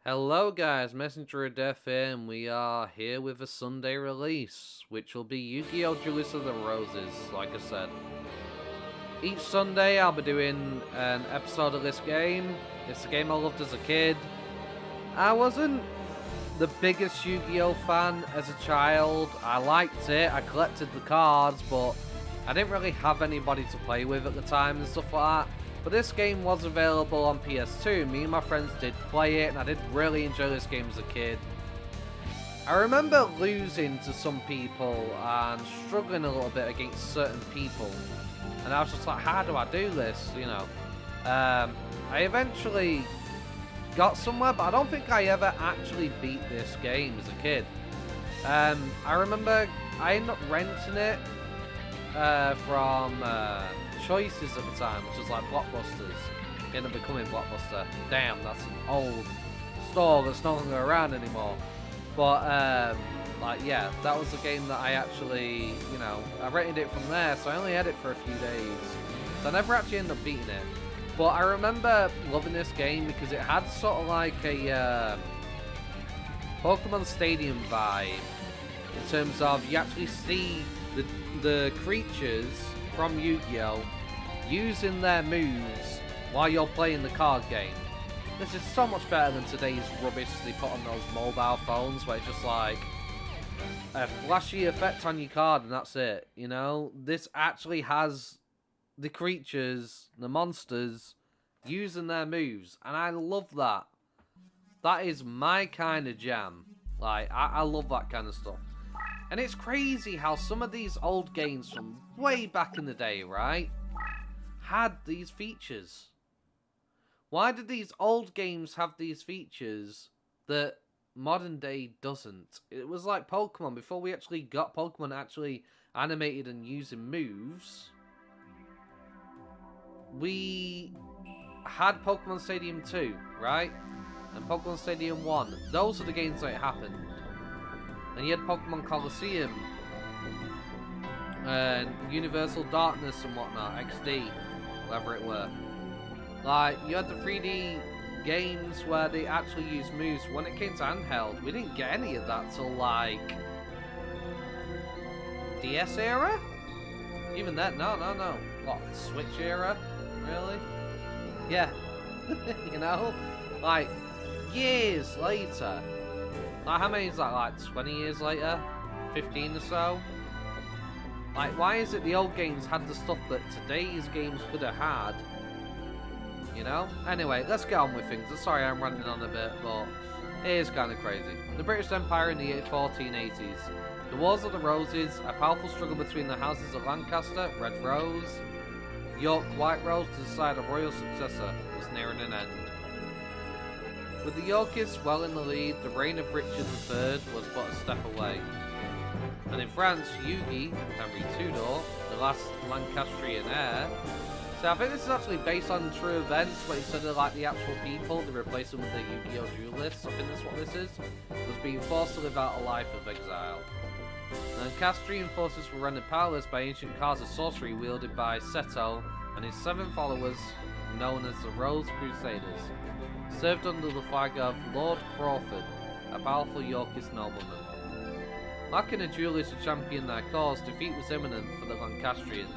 Hello guys, Messenger of Death here, and we are here with a Sunday release, which will be Yu-Gi-Oh! Duelists of the Roses, like I said. Each Sunday I'll be doing an episode of this game. It's a game I loved as a kid. I wasn't the biggest Yu-Gi-Oh! Fan as a child. I liked it, I collected the cards, but I didn't really have anybody to play with at the time and stuff like that. But this game was available on PS2. Me and my friends did play it, and I did really enjoy this game as a kid. I remember losing to some people and struggling a little bit against certain people. And I was just like, how do I do this, you know? I eventually got somewhere, but I don't think I ever actually beat this game as a kid. I remember I ended up renting it from Choices at the time, which was like Blockbusters. It ended up becoming Blockbuster. Damn, that's an old store that's no longer around anymore. But like, yeah, that was the game that I actually, you know, I rented it from there, so I only had it for a few days. So I never actually ended up beating it. But I remember loving this game because it had sort of like a Pokemon Stadium vibe, in terms of you actually see the creatures from Yu-Gi-Oh! Using their moves while you're playing the card game. This is so much better than today's rubbish they put on those mobile phones, where it's just like a flashy effect on your card and that's it, you know? This actually has the creatures, the monsters, using their moves, and I love that. That is my kind of jam. Like, I love that kind of stuff. And it's crazy how some of these old games from way back in the day, right, had these features. Why did these old games have these features that modern day doesn't? It was like Pokemon. Before we actually got Pokemon actually animated and using moves, we had Pokemon Stadium 2, right? And Pokemon Stadium 1. Those are the games that happened. And you had Pokemon Coliseum and Universal Darkness and whatnot, XD, whatever it were. Like, you had the 3D games where they actually used moves. When it came to handheld, we didn't get any of that till like DS era? Even then, no. What, Switch era? Really? Yeah. You know? Like, years later. Like, how many is that, like 20 years later? 15 or so? Like, why is it the old games had the stuff that today's games could have had? You know? Anyway, let's get on with things. I'm sorry I'm ranting on a bit, but it is kind of crazy. The British Empire in the 1480s. The Wars of the Roses, a powerful struggle between the houses of Lancaster, Red Rose, York, White Rose to decide a royal successor, was nearing an end. With the Yorkists well in the lead, the reign of Richard III was but a step away. And in France, Yugi, Henry Tudor, the last Lancastrian heir. So I think this is actually based on true events, but instead of like the actual people, they replaced them with the Yu-Gi-Oh! Duelists. I think that's what this is. Was being forced to live out a life of exile. The Lancastrian forces were rendered powerless by ancient cards of sorcery wielded by Seto and his 7 followers, known as the Rose Crusaders. Served under the flag of Lord Crawford, a powerful Yorkist nobleman. Lacking a duelist to champion their cause, defeat was imminent for the Lancastrians.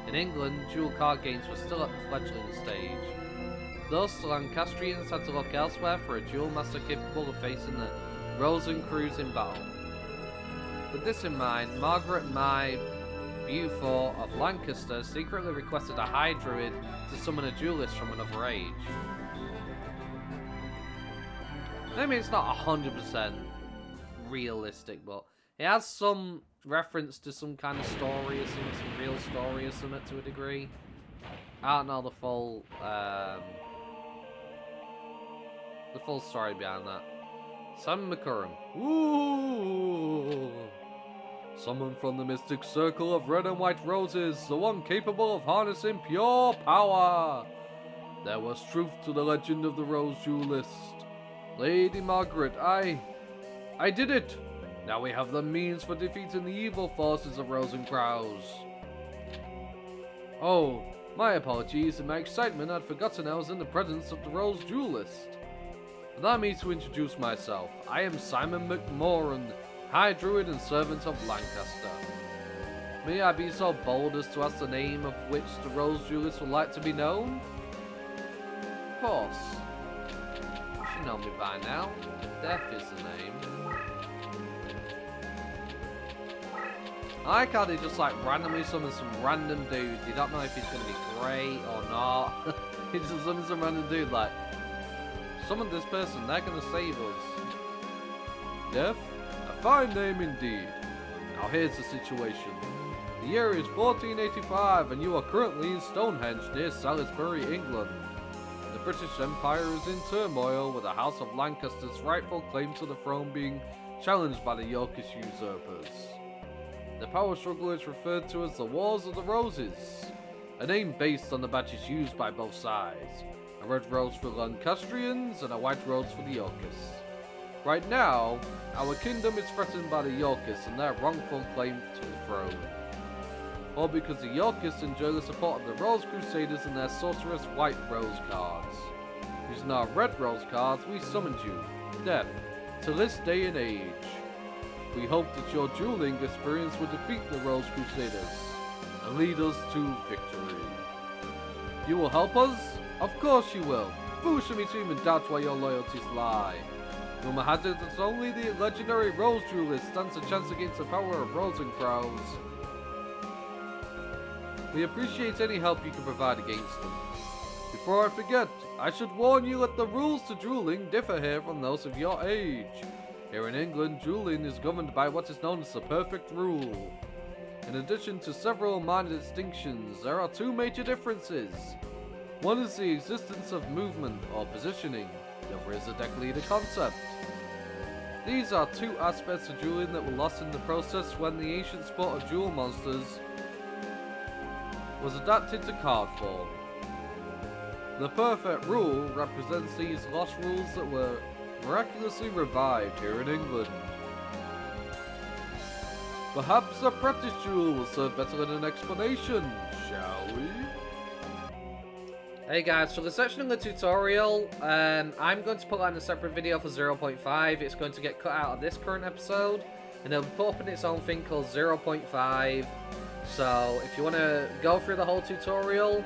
In England, dual card games were still at the fledgling stage. Thus, the Lancastrians had to look elsewhere for a duel master capable of facing the Rosencrews in battle. With this in mind, Margaret Mai Beaufort of Lancaster secretly requested a high druid to summon a duelist from another age. I mean, it's not 100% realistic, but it has some reference to some kind of story or something, some real story or something to a degree. I don't know the full story behind that. Sam McCurran. Ooh! Someone from the mystic circle of red and white roses, the one capable of harnessing pure power. There was truth to the legend of the Rose Duelist. Lady Margaret, I did it! Now we have the means for defeating the evil forces of Rosencrews. Oh, my apologies. In my excitement, I'd forgotten I was in the presence of the Rose Duelist. Allow me to introduce myself. I am Simon McMoran, High Druid and Servant of Lancaster. May I be so bold as to ask the name of which the Rose Duelists would like to be known? Of course. You should know me by now. Death is the name. I like how they just like randomly summon some random dude. You don't know if he's gonna be great or not. He just summons some random dude like, summon this person, they're gonna save us. Death? A fine name indeed. Now here's the situation. The year is 1485 and you are currently in Stonehenge near Salisbury, England. The British Empire is in turmoil with the House of Lancaster's rightful claim to the throne being challenged by the Yorkish usurpers. The power struggle is referred to as the Wars of the Roses, a name based on the badges used by both sides, a red rose for the Lancastrians and a white rose for the Yorkists. Right now, our kingdom is threatened by the Yorkists and their wrongful claim to the throne. All because the Yorkists enjoy the support of the Rose Crusaders and their sorceress white rose cards. Using our red rose cards, we summoned you, Death, to this day and age. We hope that your dueling experience will defeat the Rose Crusaders and lead us to victory. You will help us? Of course you will. Foolish of me to even doubt where your loyalties lie. Rumor has it that only the legendary Rose Duelist stands a chance against the power of Rosencrowns. We appreciate any help you can provide against them. Before I forget, I should warn you that the rules to dueling differ here from those of your age. Here in England, dueling is governed by what is known as the perfect rule. In addition to several minor distinctions, there are two major differences. One is the existence of movement or positioning, the other is the deck leader concept. These are two aspects of dueling that were lost in the process when the ancient sport of duel monsters was adapted to card form. The perfect rule represents these lost rules that were miraculously revived here in England. Perhaps a practice duel will serve better than an explanation, shall we? Hey guys, for the section of the tutorial, I'm going to put that in a separate video for 0.5. It's going to get cut out of this current episode, and it'll put up in its own thing called 0.5. So if you want to go through the whole tutorial,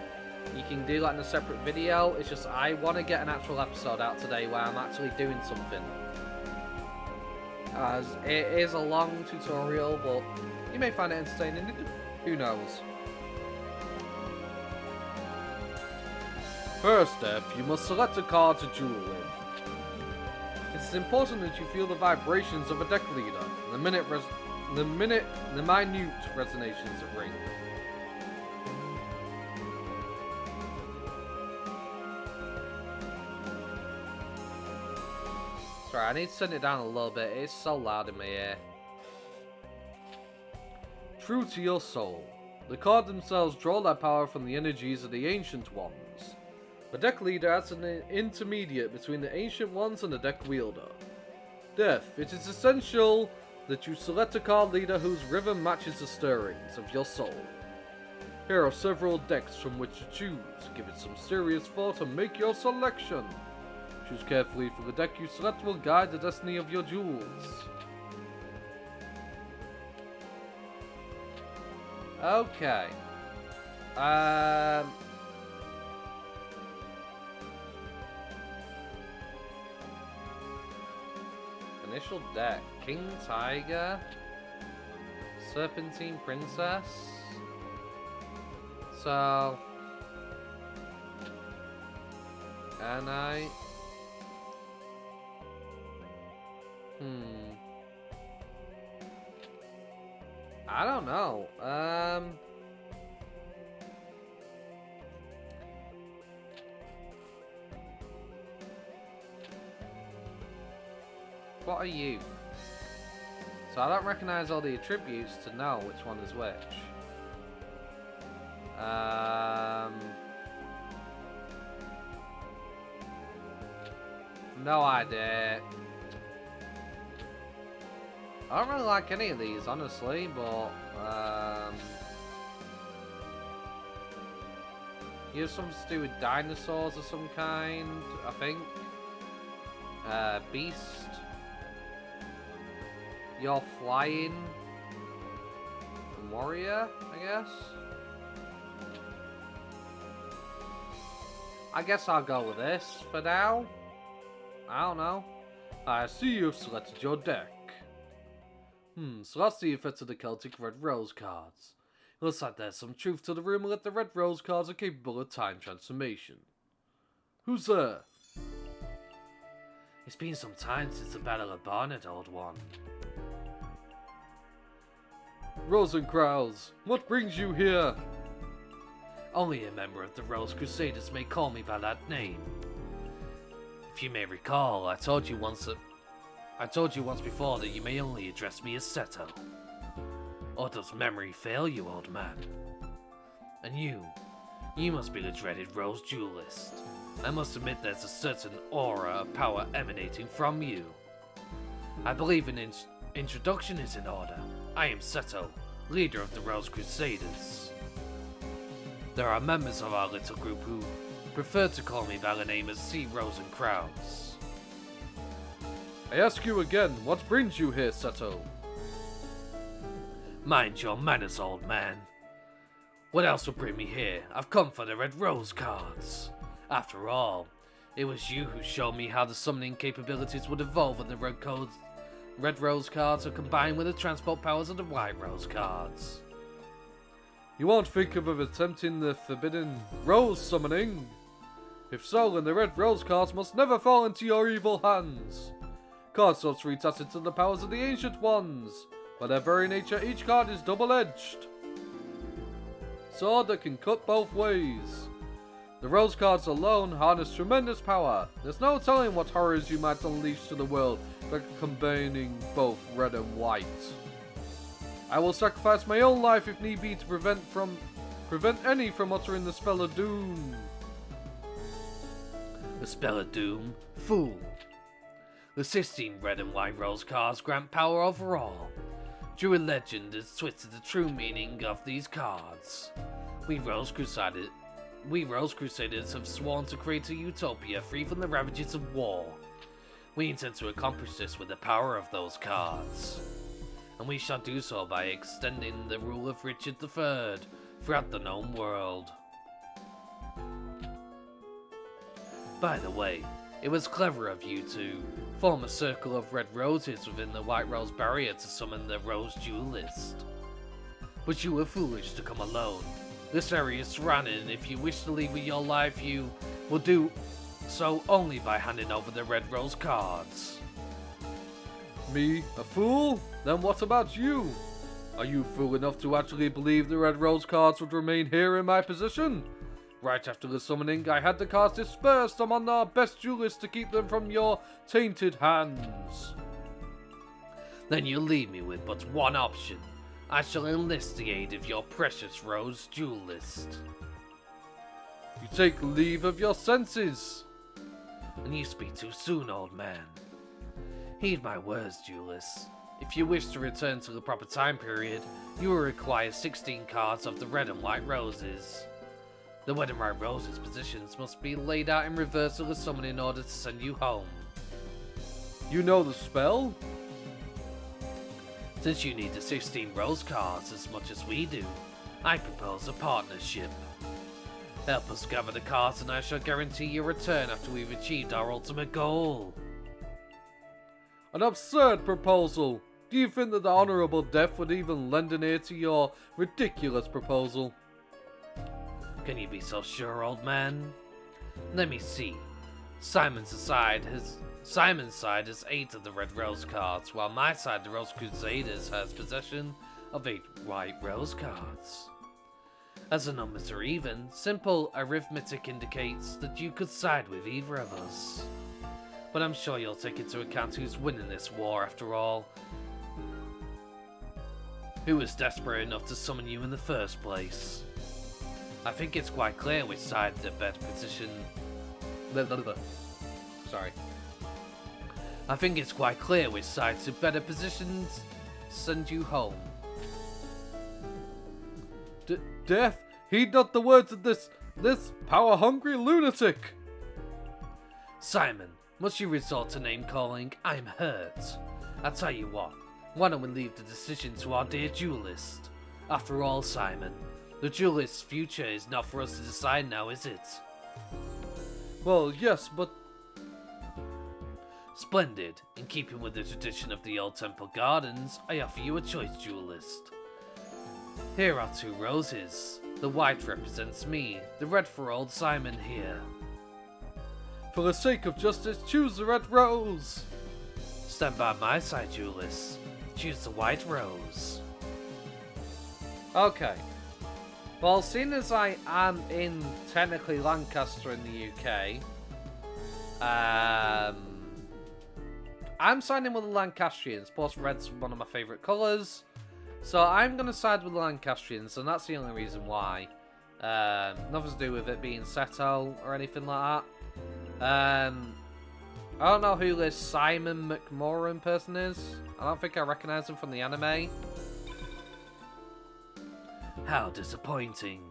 you can do that in a separate video. It's just I want to get an actual episode out today where I'm actually doing something. As it is a long tutorial, but you may find it entertaining. Who knows? First, Death, you must select a card to duel with. It's important that you feel the vibrations of a deck leader, the minute resonations that ring. Sorry, I need to turn it down a little bit. It's so loud in my ear. True to your soul. The cards themselves draw their power from the energies of the Ancient Ones. The deck leader acts as an intermediate between the Ancient Ones and the deck wielder. Death, it is essential that you select a card leader whose rhythm matches the stirrings of your soul. Here are several decks from which to choose. Give it some serious thought and make your selection. Choose carefully, for the deck you select will guide the destiny of your duels. Okay. Initial deck. King Tiger. Serpentine Princess. So... And I don't know. What are you? So I don't recognize all the attributes to know which one is which. No idea. I don't really like any of these, honestly, but you have something to do with dinosaurs of some kind, I think. Beast. You're flying. Warrior, I guess? I guess I'll go with this for now. I don't know. I see you've selected your deck. So that's the effects of the Celtic Red Rose cards. It looks like there's some truth to the rumor that the Red Rose cards are capable of time transformation. Who's there? It's been some time since the Battle of Barnet, old one. Rosencrantz, what brings you here? Only a member of the Rose Crusaders may call me by that name. If you may recall, I told you once before that you may only address me as Seto. Or does memory fail you, old man? And you must be the dreaded Rose Duelist. I must admit there's a certain aura of power emanating from you. I believe an introduction is in order. I am Seto, leader of the Rose Crusaders. There are members of our little group who prefer to call me by the name of C. Rosencrantz. I ask you again, what brings you here, Seto? Mind your manners, old man. What else would bring me here? I've come for the Red Rose cards. After all, it was you who showed me how the summoning capabilities would evolve when the Red Rose cards are combined with the transport powers of the White Rose cards. You won't think of attempting the forbidden Rose summoning? If so, then the Red Rose cards must never fall into your evil hands. Card slots retest into the powers of the Ancient Ones. By their very nature, each card is double-edged. Sword that can cut both ways. The Rose cards alone harness tremendous power. There's no telling what horrors you might unleash to the world by combining both red and white. I will sacrifice my own life if need be to prevent any from uttering the spell of doom. The spell of doom? Fool. The 16 red and white Rose cards grant power overall. Druid legend has twisted the true meaning of these cards. We Rose Crusaders have sworn to create a utopia free from the ravages of war. We intend to accomplish this with the power of those cards. And we shall do so by extending the rule of Richard III throughout the known world. By the way, it was clever of you to form a circle of red roses within the White Rose barrier to summon the Rose Duelist. But you were foolish to come alone. This area is surrounded, and if you wish to leave with your life, you will do so only by handing over the Red Rose cards. Me, a fool? Then what about you? Are you fool enough to actually believe the Red Rose cards would remain here in my possession? Right after the summoning, I had the cards dispersed among our best duelists to keep them from your tainted hands. Then you leave me with but one option. I shall enlist the aid of your precious Rose Duelist. You take leave of your senses. And you speak too soon, old man. Heed my words, Duelist. If you wish to return to the proper time period, you will require 16 cards of the red and white roses. The red and white roses positions must be laid out in reverse of the summon in order to send you home. You know the spell? Since you need the 16 rose cards as much as we do, I propose a partnership. Help us gather the cards and I shall guarantee your return after we've achieved our ultimate goal. An absurd proposal! Do you think that the Honourable Death would even lend an ear to your ridiculous proposal? Can you be so sure, old man? Let me see. Simon's side has 8 of the red rose cards, while my side, the Rose Crusaders, has possession of 8 white rose cards. As the numbers are even, simple arithmetic indicates that you could side with either of us. But I'm sure you'll take into account who's winning this war after all. Who was desperate enough to summon you in the first place? I think it's quite clear which side the better position... Sorry. I think it's quite clear which side's in better positions send you home. Death, heed not the words of this power-hungry lunatic! Simon, Must you resort to name-calling? I'm hurt. I tell you what, why don't we leave the decision to our dear duelist? After all, Simon, the duelist's future is not for us to decide now, is it? Well, yes, but... Splendid. In keeping with the tradition of the old temple gardens, I offer you a choice, duelist. Here are 2 roses. The white represents me, the red for old Simon here. For the sake of justice, choose the red rose! Stand by my side, duelist. Choose the white rose. Okay. Well, seeing as I am in, technically, Lancaster in the UK, I'm siding with the Lancastrians. Plus, red's one of my favourite colours. So I'm going to side with the Lancastrians, and that's the only reason why. Nothing to do with it being Seto or anything like that. I don't know who this Simon McMorran person is. I don't think I recognise him from the anime. How disappointing.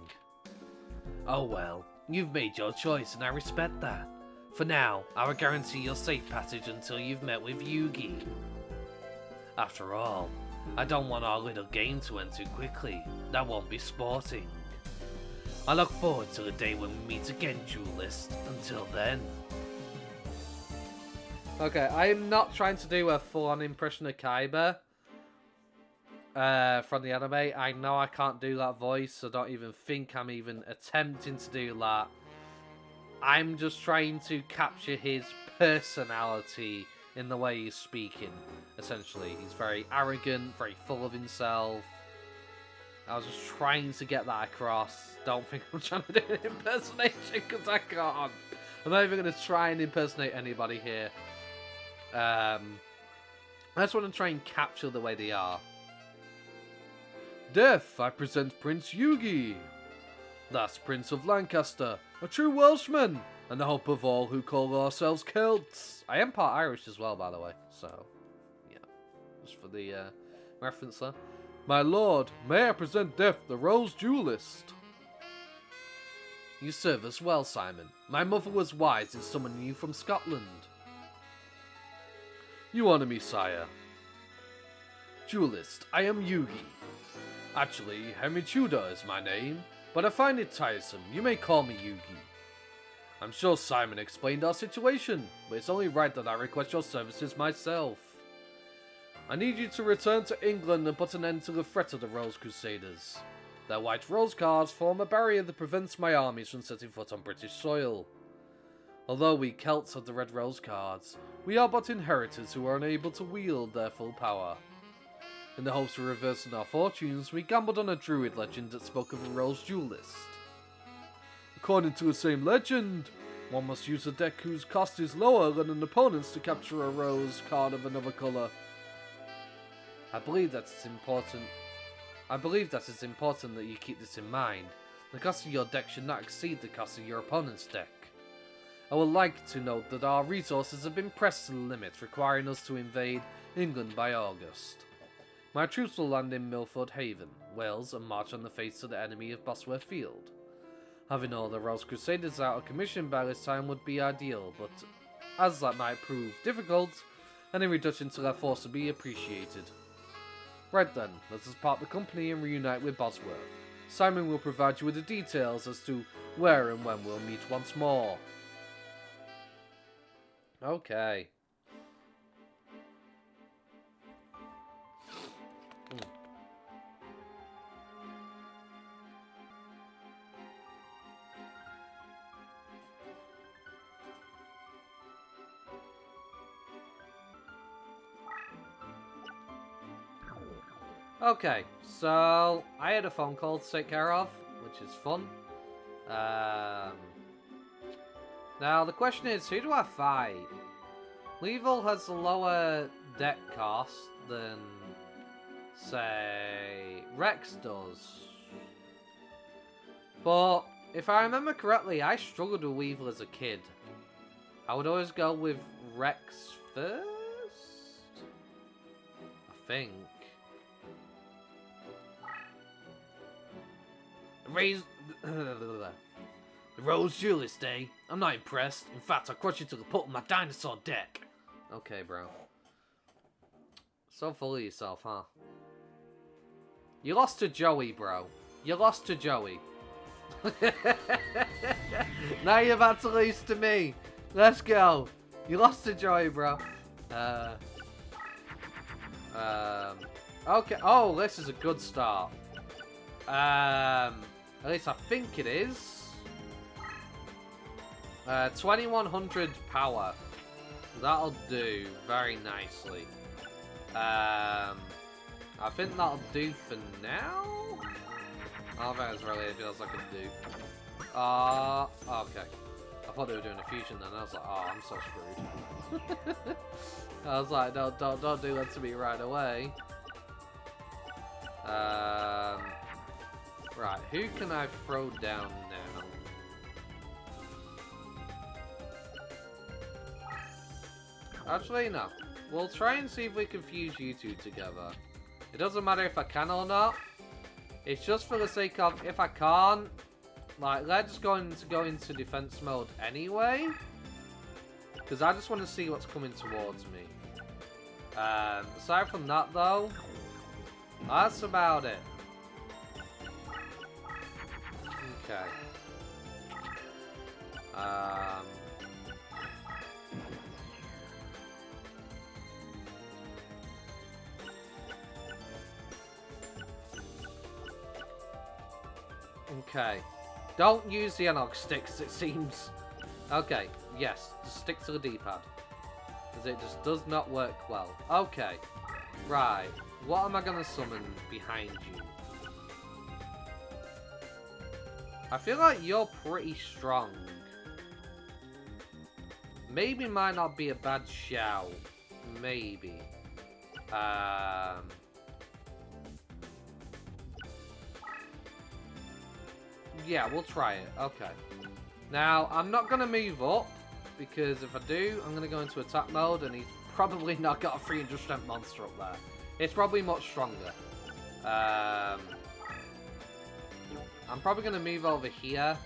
Oh well, you've made your choice and I respect that. For now, I will guarantee your safe passage until you've met with Yugi. After all, I don't want our little game to end too quickly. That won't be sporting. I look forward to the day when we meet again, duelist. Until then. Okay, I am not trying to do a full-on impression of Kaiba from the anime. I know I can't do that voice, so don't even think I'm even attempting to do that. I'm just trying to capture his personality in the way he's speaking, essentially. He's very arrogant, very full of himself. I was just trying to get that across. Don't think I'm trying to do an impersonation, because I can't. I'm not even going to try and impersonate anybody here. I just want to try and capture the way they are. Death, I present Prince Yugi. That's Prince of Lancaster, a true Welshman, and the hope of all who call ourselves Celts. I am part Irish as well, by the way, so, yeah, just for the reference there. My lord, may I present Death, the Rose Duelist. You serve us well, Simon. My mother was wise in summoning you from Scotland. You honor me, sire. Duelist, I am Yugi. Actually, Henry Tudor is my name, but I find it tiresome. You may call me Yugi. I'm sure Simon explained our situation, but it's only right that I request your services myself. I need you to return to England and put an end to the threat of the Rose Crusaders. Their white rose cards form a barrier that prevents my armies from setting foot on British soil. Although we Celts have the red rose cards, we are but inheritors who are unable to wield their full power. In the hopes of reversing our fortunes, we gambled on a druid legend that spoke of a rose duelist. According to the same legend, one must use a deck whose cost is lower than an opponent's to capture a rose card of another colour. I believe that it's important that you keep this in mind. The cost of your deck should not exceed the cost of your opponent's deck. I would like to note that our resources have been pressed to the limit, requiring us to invade England by August. My troops will land in Milford Haven, Wales, and march on the face of the enemy of Bosworth Field. Having all the Rose Crusaders out of commission by this time would be ideal, but as that might prove difficult, any reduction to their force would be appreciated. Right then, let us part the company and reunite with Bosworth. Simon will provide you with the details as to where and when we'll meet once more. Okay. Okay, so I had a phone call to take care of, which is fun. Now the question is, who do I fight? Weevil has a lower deck cost than, say, Rex does. But if I remember correctly, I struggled with Weevil as a kid. I would always go with Rex first, I think. The Rose Duelist, eh? I'm not impressed. In fact, I'll crush you to the put on my dinosaur deck. Okay, bro. So full of yourself, huh? You lost to Joey, bro. You lost to Joey. Now you're about to lose to me. Let's go. You lost to Joey, bro. Okay. Oh, this is a good start. At least I think it is. 2100 power. That'll do very nicely. I think that'll do for now. I don't think that's really anything else I can do. Okay. I thought they were doing a fusion then. I was like, oh, I'm so screwed. I was like, don't do that to me right away. Right, who can I throw down now? Actually, no. We'll try and see if we can fuse you two together. It doesn't matter if I can or not. It's just for the sake of, if I can't, like, let's go into defense mode anyway. Because I just want to see what's coming towards me. Aside from that, though, that's about it. Okay. Okay. Don't use the analog sticks, it seems. Okay, yes. Just stick to the D-pad. Because it just does not work well. Okay. Right. What am I going to summon behind you? I feel like you're pretty strong. Maybe might not be a bad shout. Maybe. Yeah, we'll try it. Okay. Now, I'm not going to move up, because if I do, I'm going to go into attack mode, and he's probably not got a 300 strength monster up there. It's probably much stronger. I'm probably going to move over here.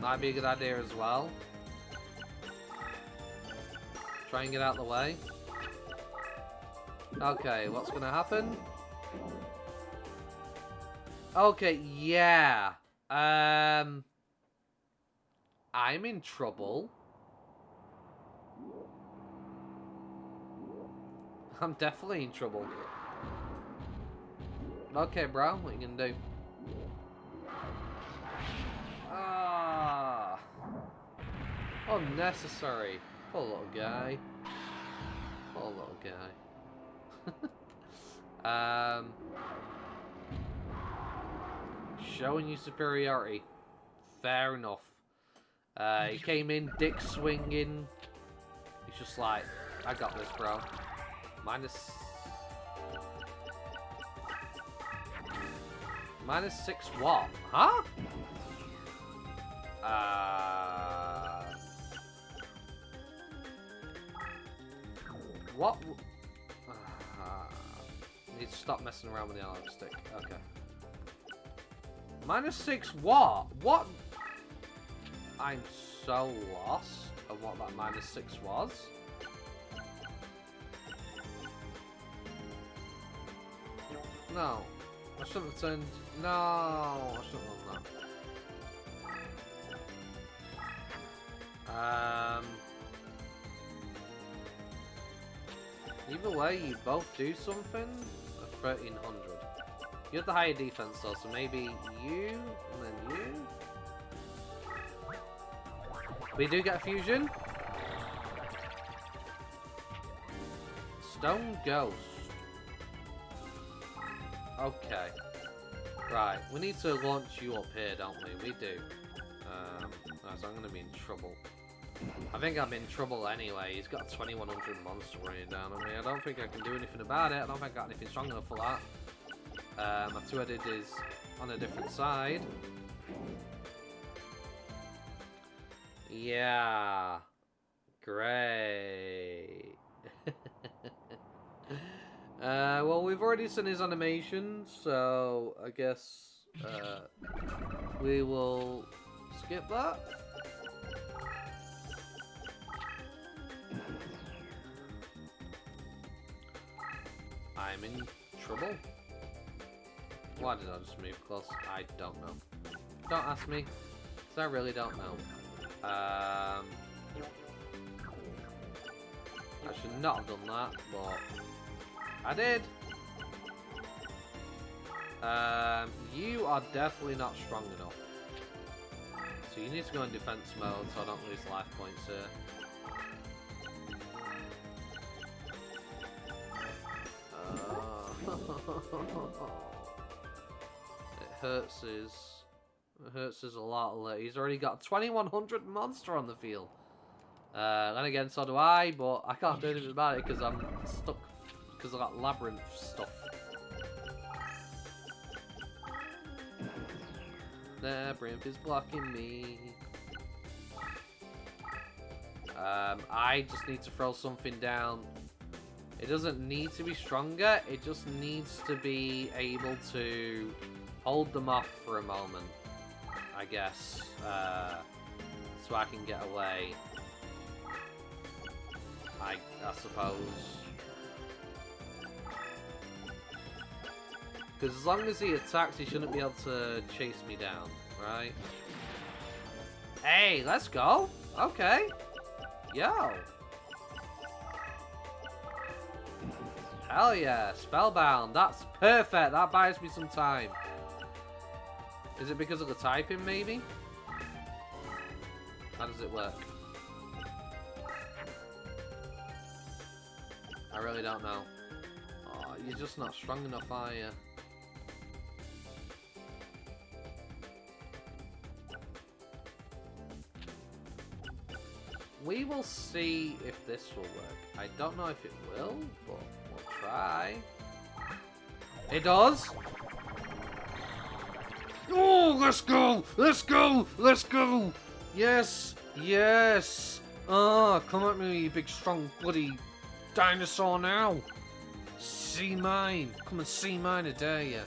Might be a good idea as well. Try and get out of the way. Okay, what's going to happen? Okay, yeah. I'm in trouble. I'm definitely in trouble. Okay, bro, what are you gonna do? Ah, unnecessary. Poor little guy. Poor little guy. Showing you superiority. Fair enough. He came in, dick swinging. He's just like, I got this, bro. Minus 6 what? Huh? What? Need to stop messing around with the analog stick. Okay. Minus 6 what? What? I'm so lost of what that minus 6 was. No. I shouldn't have turned... No, I shouldn't have done that. Either way, you both do something. 1300. You have the higher defense though, so maybe you, and then you. We do get a fusion. Stone Ghost. Okay. Right, we need to launch you up here, don't we? We do. So I'm going to be in trouble. I think I'm in trouble anyway. He's got a 2100 monster running down on me. I don't think I can do anything about it. I don't think I got anything strong enough for that. My two-headed is on a different side. Yeah. Great. Well, we've already seen his animation, so I guess we will skip that. I'm in trouble. Why did I just move close? I don't know. Don't ask me, because I really don't know. I should not have done that, but I did. You are definitely not strong enough. So you need to go in defense mode so I don't lose life points here. It hurts us a lot. He's already got 2100 monster on the field. Then again, so do I, but I can't do anything about it because I'm stuck because of that labyrinth stuff. Labyrinth is blocking me. I just need to throw something down. It doesn't need to be stronger, it just needs to be able to hold them off for a moment, I guess, so I can get away, I suppose. Because as long as he attacks, he shouldn't be able to chase me down, right? Hey, let's go! Okay. Yo! Hell yeah, Spellbound. That's perfect. That buys me some time. Is it because of the typing, maybe? How does it work? I really don't know. Oh, you're just not strong enough, are you? We will see if this will work. I don't know if it will, but we'll try. It does! Oh, let's go! Let's go! Let's go! Yes! Yes! Oh, come at me, you big strong bloody dinosaur now! See mine! Come and see mine, I dare you.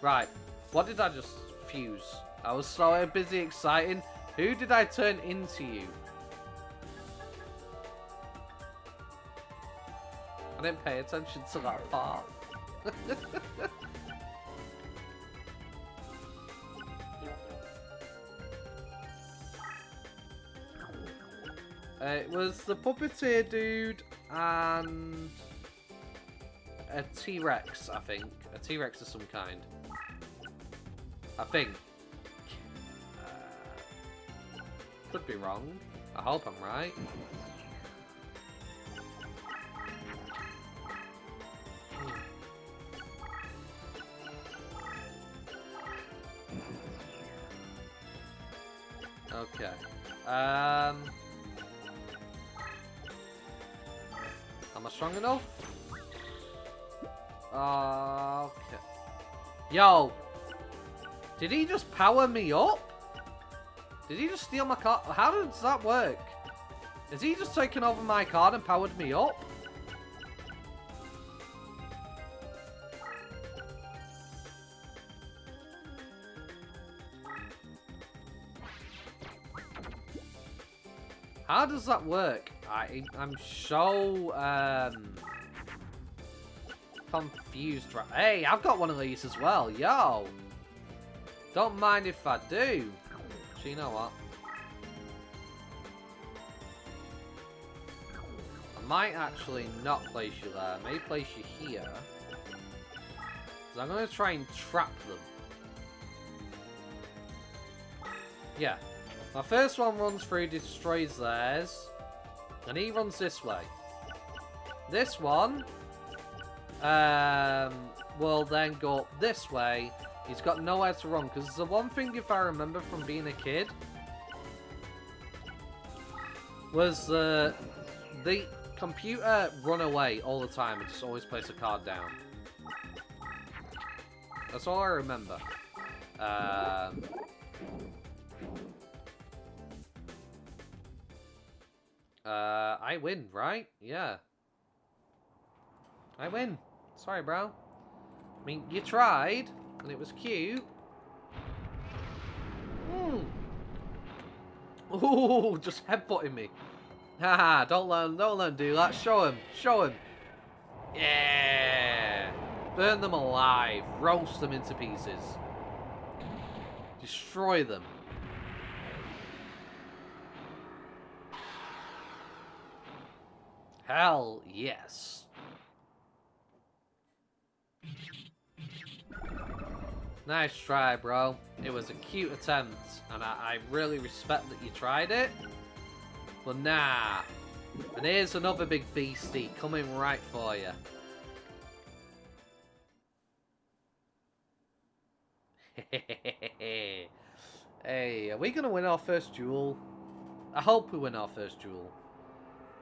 Right, what did I just fuse? I was so busy exciting. Who did I turn into you? I didn't pay attention to that part. It was the puppeteer dude and a T-Rex, I think. A T-Rex of some kind. I think. Could be wrong. I hope I'm right. Okay. Am I strong enough? Okay. Yo! Did he just power me up? Did he just steal my card? How does that work? Is he just taken over my card and powered me up? How does that work? I'm so confused. Right? Hey, I've got one of these as well. Yo, don't mind if I do. So you know what? I might actually not place you there. I may place you here. So I'm going to try and trap them. Yeah. My first one runs through, destroys theirs. And he runs this way. This one will then go up this way. He's got nowhere to run. Because the one thing, if I remember from being a kid, was the computer run away all the time and just always place a card down. That's all I remember. I win, right? Yeah. I win. Sorry, bro. I mean, you tried, and it was cute. Ooh, just headbutting me. Haha, don't let him do that. Show him. Show him. Yeah. Burn them alive. Roast them into pieces. Destroy them. Hell yes. Nice try, bro. It was a cute attempt, and I really respect that you tried it. But nah. And here's another big beastie coming right for you. Hey, are we going to win our first duel? I hope we win our first duel.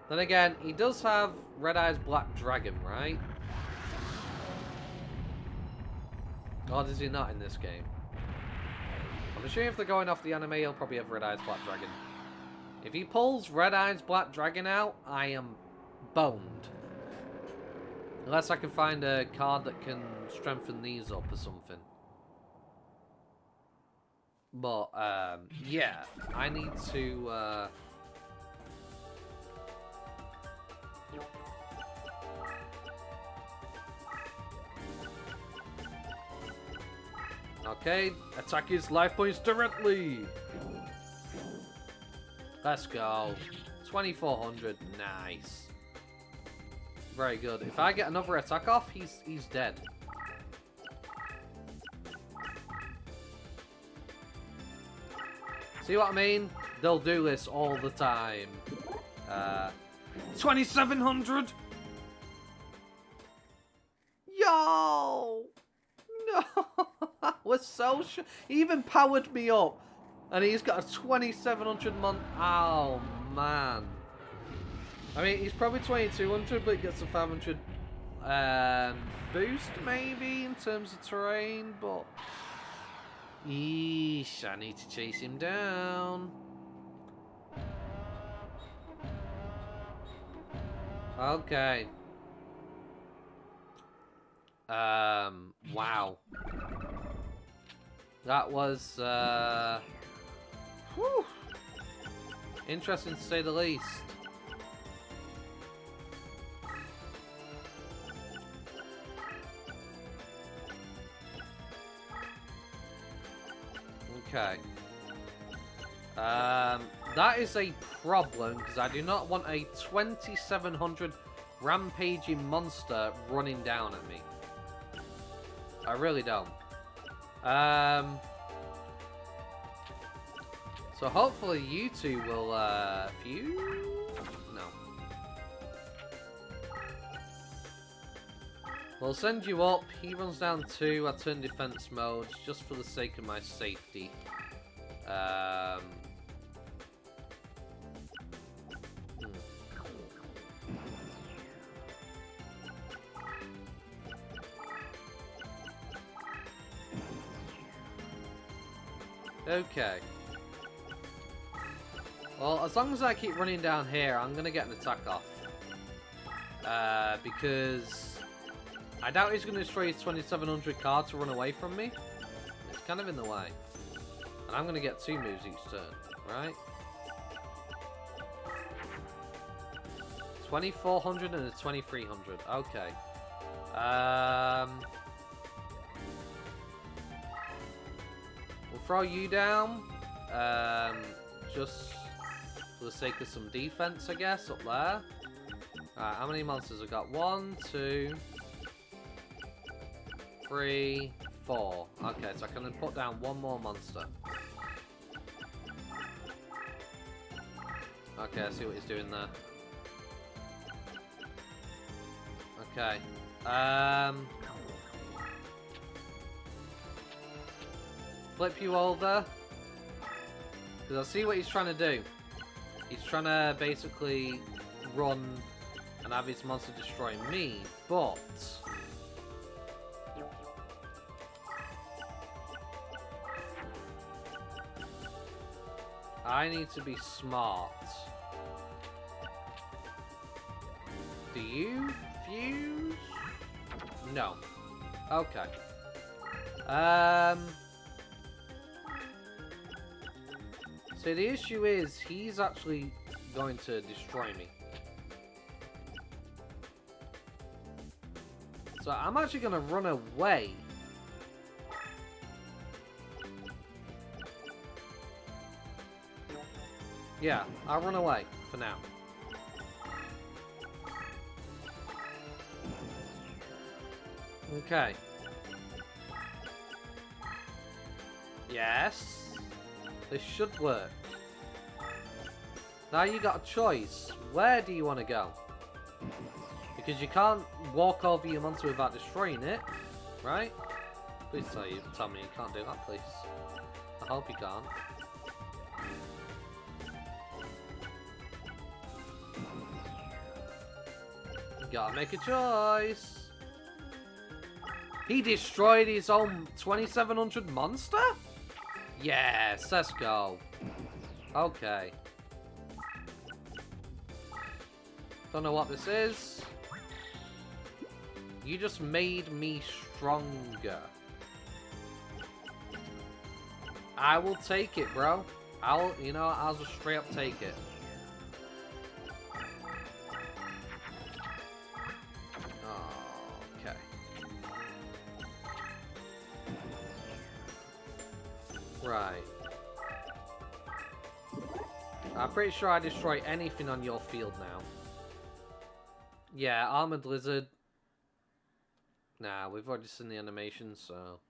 Then again, he does have Red Eyes Black Dragon, right? Or does he not in this game? I'm assuming if they're going off the anime, he'll probably have Red Eyes Black Dragon. If he pulls Red Eyes Black Dragon out, I am boned. Unless I can find a card that can strengthen these up or something. But, yeah. I need to, Okay, attack his life points directly. Let's go. 2400, nice. Very good. If I get another attack off, he's dead. See what I mean? They'll do this all the time. 2700. Yo! No! We're so he even powered me up. And he's got a 2700 month. Oh, man. I mean, he's probably 2200, but he gets a 500 boost, maybe, in terms of terrain. But, yeesh, I need to chase him down. Okay. Wow. That was, whew. Interesting to say the least. Okay. That is a problem, because I do not want a 2700 rampaging monster running down at me. I really don't. So hopefully you two will, fuse? No. We'll send you up. He runs down 2. I turn defense mode just for the sake of my safety. Okay. Well, as long as I keep running down here, I'm going to get an attack off. Because I doubt he's going to destroy his 2700 card to run away from me. It's kind of in the way. And I'm going to get 2 moves each turn, right? 2400 and a 2300. Okay. We'll throw you down. Just for the sake of some defense, I guess, up there. Alright, how many monsters have got? 1, 2, 3, 4. Okay, so I can put down 1 more monster. Okay, I see what he's doing there. Okay. Flip you over. Because I see what he's trying to do. He's trying to basically run and have his monster destroy me, but I need to be smart. Do you fuse? No. Okay. See, the issue is, he's actually going to destroy me. So I'm actually going to run away. Yeah, I'll run away for now. Okay. Yes. This should work. Now you got a choice. Where do you want to go? Because you can't walk over your monster without destroying it, right? Please tell me you can't do that, please. I hope you can't. You gotta make a choice. He destroyed his own 2700 monster? Yes, let's go. Okay. Don't know what this is. You just made me stronger. I will take it, bro. I'll just straight up take it. Okay. Right. I'm pretty sure I destroy anything on your field now. Yeah, Armored Lizard. Nah, we've already seen the animation, so...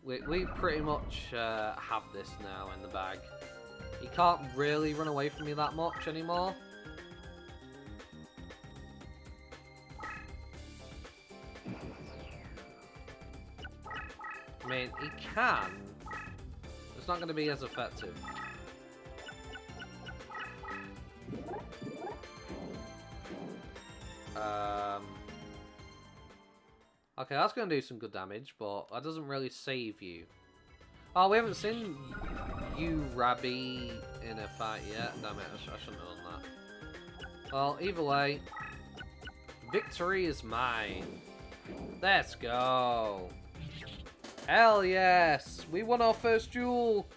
We pretty much have this now in the bag. He can't really run away from me that much anymore. I mean, he can. It's not going to be as effective. Okay, that's going to do some good damage, but that doesn't really save you. Oh, we haven't seen you, Rabby, in a fight yet. Damn it, I shouldn't have done that. Well, either way, victory is mine. Let's go. Hell yes! We won our first duel!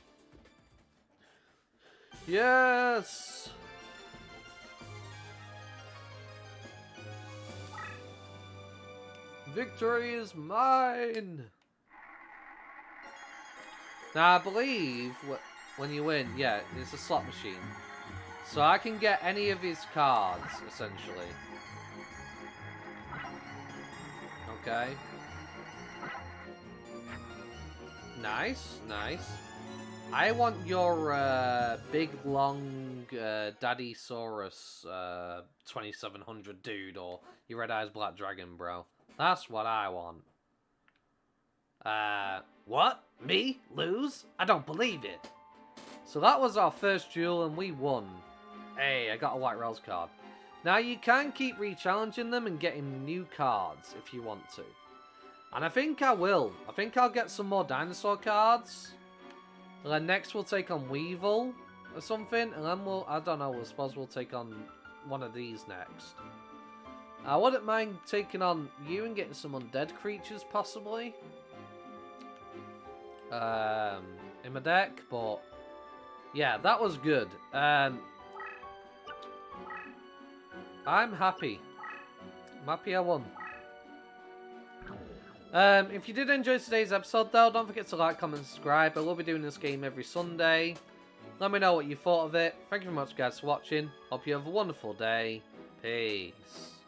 Yes! Victory is mine! Now, I believe when you win, yeah, it's a slot machine. So I can get any of his cards, essentially. Okay. Nice, nice. I want your big, long Daddysaurus 2700 dude, or your Red Eyes Black Dragon, bro. That's what I want. What? Me? Lose? I don't believe it. So that was our first duel and we won. Hey, I got a White Rose card. Now you can keep re-challenging them and getting new cards if you want to. And I think I will. I think I'll get some more dinosaur cards. And then next we'll take on Weevil or something. And then I don't know, I suppose we'll take on one of these next. I wouldn't mind taking on you and getting some undead creatures, possibly. In my deck, but... yeah, that was good. I'm happy. I'm happy I won. If you did enjoy today's episode, though, don't forget to like, comment, and subscribe. I will be doing this game every Sunday. Let me know what you thought of it. Thank you very much, guys, for watching. Hope you have a wonderful day. Peace.